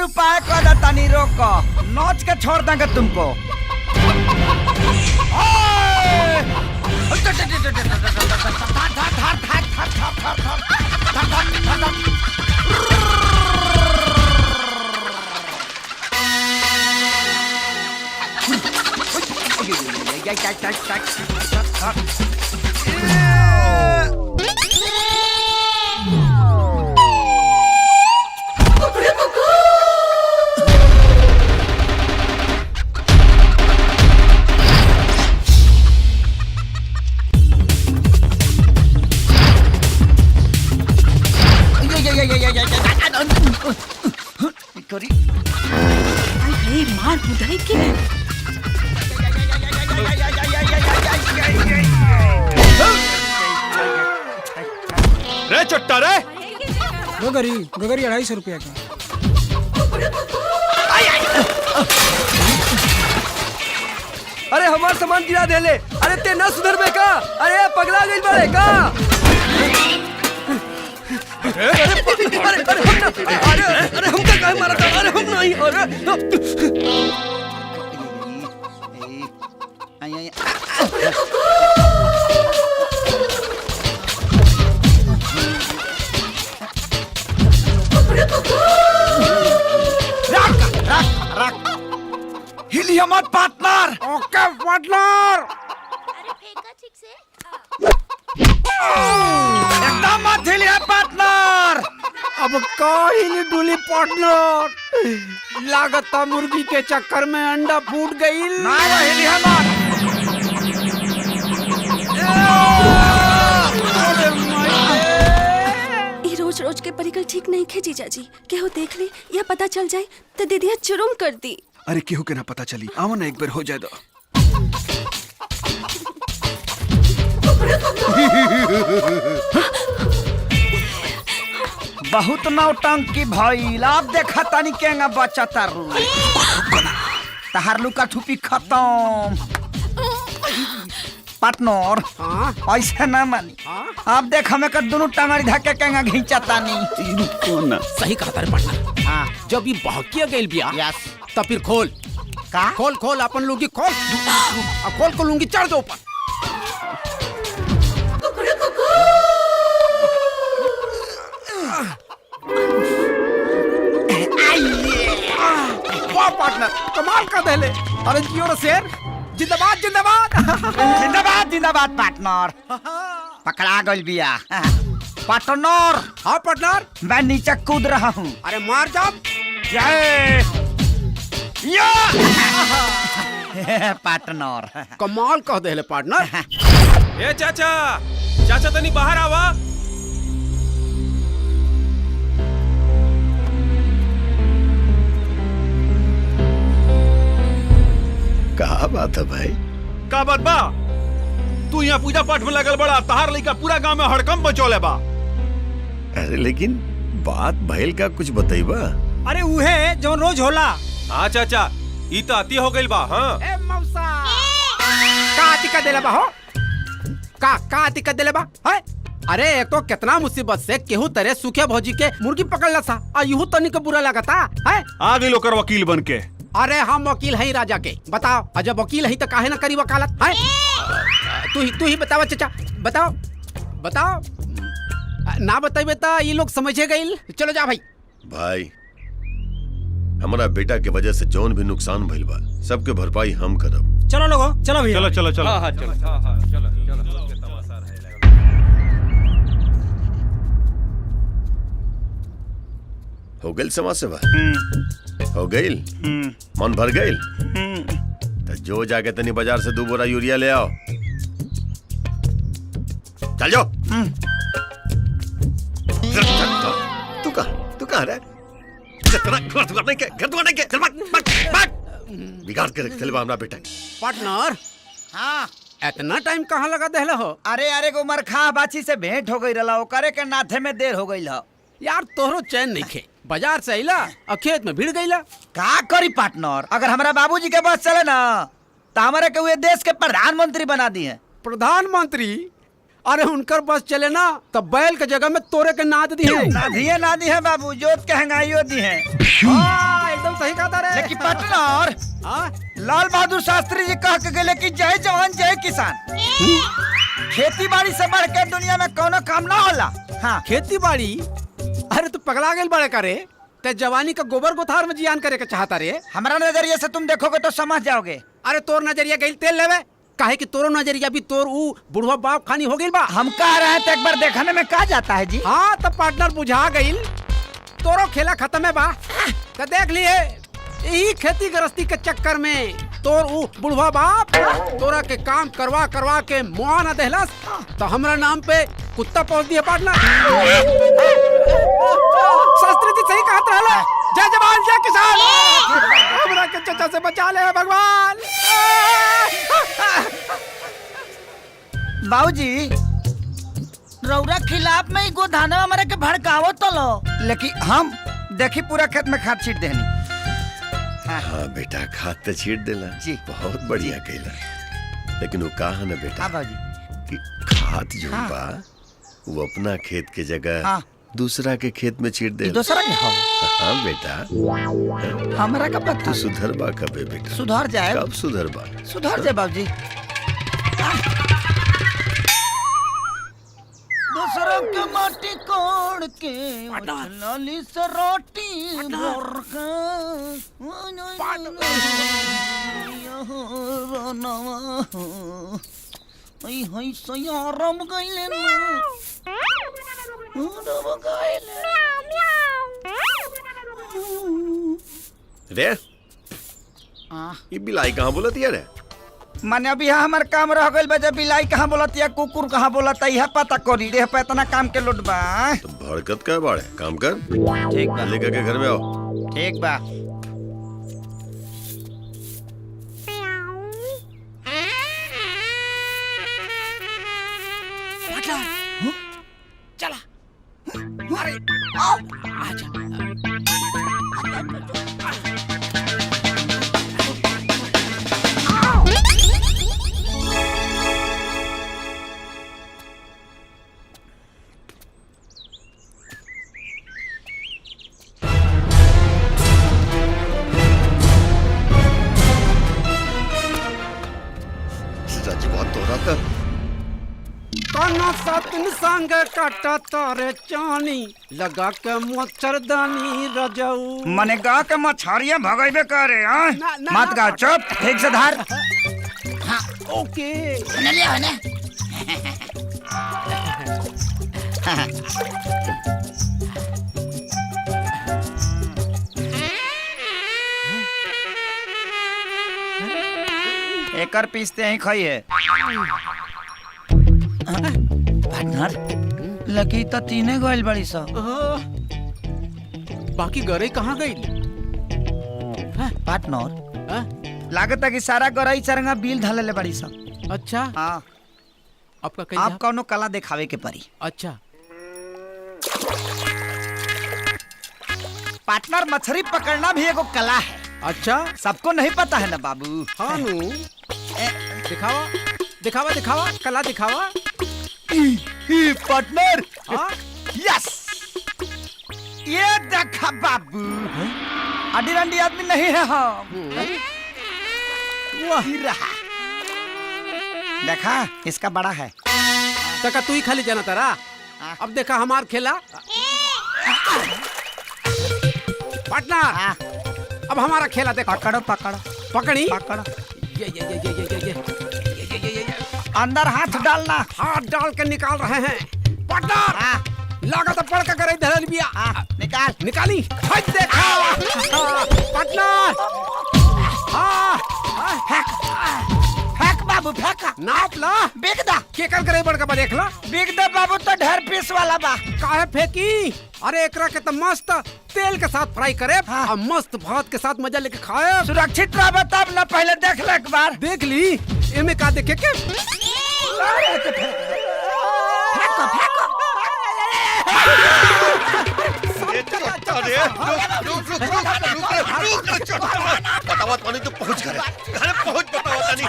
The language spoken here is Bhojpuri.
और उपाय कर देता नहीं, रोको नोच के छोड़ देंगे तुमको। मार बुधाई के रे चट्टा रे गगरी 250 रुपया का। अरे हमार सामान गिरा देले। अरे ते न सुधरबे का? अरे पगला गइल बाड़े का? अरे हमका काहे मारा था? अरे हम नहीं। हिलिया मत पार्टनर। ओके पार्टनर। अरे फेंका ठीक से। एकदम मत हिलिया पार्टनर। अब काहिली डुली पार्टनर, लागता मुर्गी के चक्कर में अंडा फूट गई। ना हिलिया मत। रोज रोज के परिकल ठीक नहीं खे जीजा जी, केहू देख ली या पता चल जाए तो दीदिया चुरुम कर दी। अरे केहू के ना पता चली, आओ ना एक बार हो जाए दो। बहुत नौटंकी भइल। अब देखा तानी केंगा बच्चा तारू। तहार लुका ठुपी खत्म। पार्टनर ऐसे ना मानी। अब देख हमें कर दोनों टंगड़ी धक्के केंगा घिंचा तानी। सही कहा तारे पार्टनर। हाँ जब ये बहकिया गइल बिया यस। तब फिर खोल का खोल खोल अपन लुंगी खोल। खोल को लुंगी चढ़ दो ऊपर। वाह पार्टनर, कमाल का दहले। अरे जियो रे शेर, जिंदाबाद जिंदाबाद। जिंदाबाद जिंदाबाद पार्टनर। पकड़ा गइल बिया। पार्टनर हाँ पार्टनर। मैं नीचे कूद रहा हूँ। अरे मार जाओ। पार्टनर कमाल कह दे पार्टनर। ए चाचा, चाचा तनी बाहर आवा। कहा बात है भाई? का बात बा? तू यहाँ पूजा पाठ में लगल बड़ा, तहार लइका पूरा गांव में हड़कंप मचौले बा। अरे लेकिन बात भइल का कुछ बताइबा? अरे उहे जो रोज होला। हाँ चाचा, ई तो अति हो गइल बा। हाँ ए मौसा, का दिक्कत देले बा हो? का दिक्कत देले बा? है? अरे एक तो कितना मुसीबत से केहू तरह सूखे भौजी के मुर्गी पकड़ लसा, आ यूं तनी के बुरा लगता है। आ गइल ओकर वकील बन के। अरे हम वकील हैं राजा के। बताओ, अजब वकील हैं तो काहे ना करी वकालत है? तू ही बताओ चाचा, बताओ। ना बताइबे तो ये लोग समझे गइल। चलो जा भाई। भाई हमारा बेटा के वजह से जौन भी नुकसान भइल बा, सबके भरपाई हम करब। चलो लोगो, चलो भैया। चलो। हाँ चलो। हो गइल समाज सेवा? हो गइल? मन भर गइल? तो जो जाके तनी बाजार से 2 बोरा यूरिया ले आओ। चल जाओ। तू कहाँ रहा? बिगाड़ के रख चलबा हमरा बेटा। पार्टनर, हाँ इतना टाइम कहाँ लगा देहला हो? अरे को मरखा बाची से भेंट हो गई रहा, ओकरे के नाथे में देर हो गई। यार तोहरो चैन नहीं खे। बाजार से अइला और खेत में भीड़ गईला। का करी पार्टनर, अगर हमारा बाबूजी के बस चले ना तो हमारे के हुए देश के प्रधानमंत्री बना दिए। प्रधानमंत्री? अरे उनकर बस चले ना तब बैल के जगह में तोरे के नाद दी है। ना दी है बाबू, जोत के हंगाइयो दी है। एकदम सही कहा रे। लेकिन पार्टनर, लाल बहादुर शास्त्री जी कह के गए कि जय जवान जय किसान। खेती बाड़ी से बढ़ के दुनिया में कोनो काम ना होला। हाँ, खेती बाड़ी? अरे तू पगला गेल बड़े करे ते जवानी का गोबर गोथार में जियान करे के चाहता रे। हमारा नजरिए से तुम देखोगे तो समझ जाओगे। अरे तोर नजरिया गई तेल लेवे काहे कि तोरो नजरिया भी तोर ऊ बुढ़वा बाप खानी हो गई बा। हम कह रहे हैं तो एक बार देखने में कहा जाता है जी। हाँ तब पार्टनर बुझा गई तोरो खेला खत्म है बा। तो देख लिए यही खेती गृहस्थी के चक्कर में तोर ऊ बुढ़वा बाप तोरा के काम करवा करवा के मुआ न देहलस तो हमरा नाम पे कुत्ता पहुंच दिया पार्टनर। शास्त्री जी सही कहत रहला, जय जवान जय किसान। हमरा के चचा से बचा ले भगवान। बाबूजी रौरा खिलाफ में गोधाना हमारे के भड़कावो तो लो, लेकिन हम देखी पूरा खेत में खाद छीट देनी। हाँ बेटा, खाद तो छीट देला जी, बहुत बढ़िया कैला। लेकिन वो कहा ना बेटा बाबूजी कि खाद जो बा वो अपना खेत के जगह दूसरा के खेत में छीट दे। दूसरा के? हाँ बेटा, हमारा का पता। तू सुधरबा कबे बेटा? सुधर जाए। कब सुधरबा? सुधर जाए बाबूजी। दूसरों के माटी कोड़ के लाली से रोटी भोरका आई हई सयारम गइले ना रे ये बिलाई कहाँ बोलती है रे? माने अभी यहाँ हमार काम रह गइल बा, जब बिलाई कहाँ बोलतिया कुकुर कहाँ बोलता यह पता करी रे। पे इतना काम के लोट बा। तो भड़कत का बाड़े, काम कर। ठीक बा, लेकर के घर में आओ। ठीक बा। चला अरे आओ आजा। काना सातन संग काटा तारे चानी लगा के मच्छरदानी रजऊ। मने गा के मछरिया भगाइबे करे। मत गा, चुप, ठीक से धार। ओके एकर पीसते ही खाइए। पार्टनर लकी तो तीने गोइल बड़ी सा। बाकी गरे कहाँ गई? पार्टनर लागत है कि सारा गरई चरंगा बिल ढाले ले बड़ी सा। अच्छा हाँ, आपका कहीं आप कौनो कला दिखावे के परी। अच्छा पार्टनर मछली पकड़ना भी एगो कला है। अच्छा सबको नहीं पता है ना बाबू। हाँ नु दिखावा दिखावा दिखावा कला दिखावा। पार्टनर हाँ यस, ये देखा बाबू, अडी रंडी आदमी नहीं है हम। वही रहा, देखा इसका बड़ा है। तका तू ही खाली जाना तारा। अब देखा हमार खेला। पार्टनर अब हमारा खेला देखो। पकड़ो पकड़ो पकड़ी पकड़ो, ये अंदर हाथ डालना। हाथ डाल के निकाल रहे हैं। पार्टनर लागत पड़ के करे धरल बिया। निकाल निकाली। हट देखा पार्टनर। हाँ फेंक बाबू, फेंक। नाप ला बिग दा, के कर करे बड़का बा देख ला। बिग दा बाबू तो ढेर पीस वाला बा। काहे फेंकी? अरे एकरा के तो मस्त तेल के साथ फ्राई करे और मस्त भात के साथ मजा लेके खाए। सुरक्षित रह तब न, पहले देख ले एक बार। देख ली एमे का देखे के। फेंको फेंको। बतावा तो नहीं तो पहुंच घर पहुंच बतावा नहीं।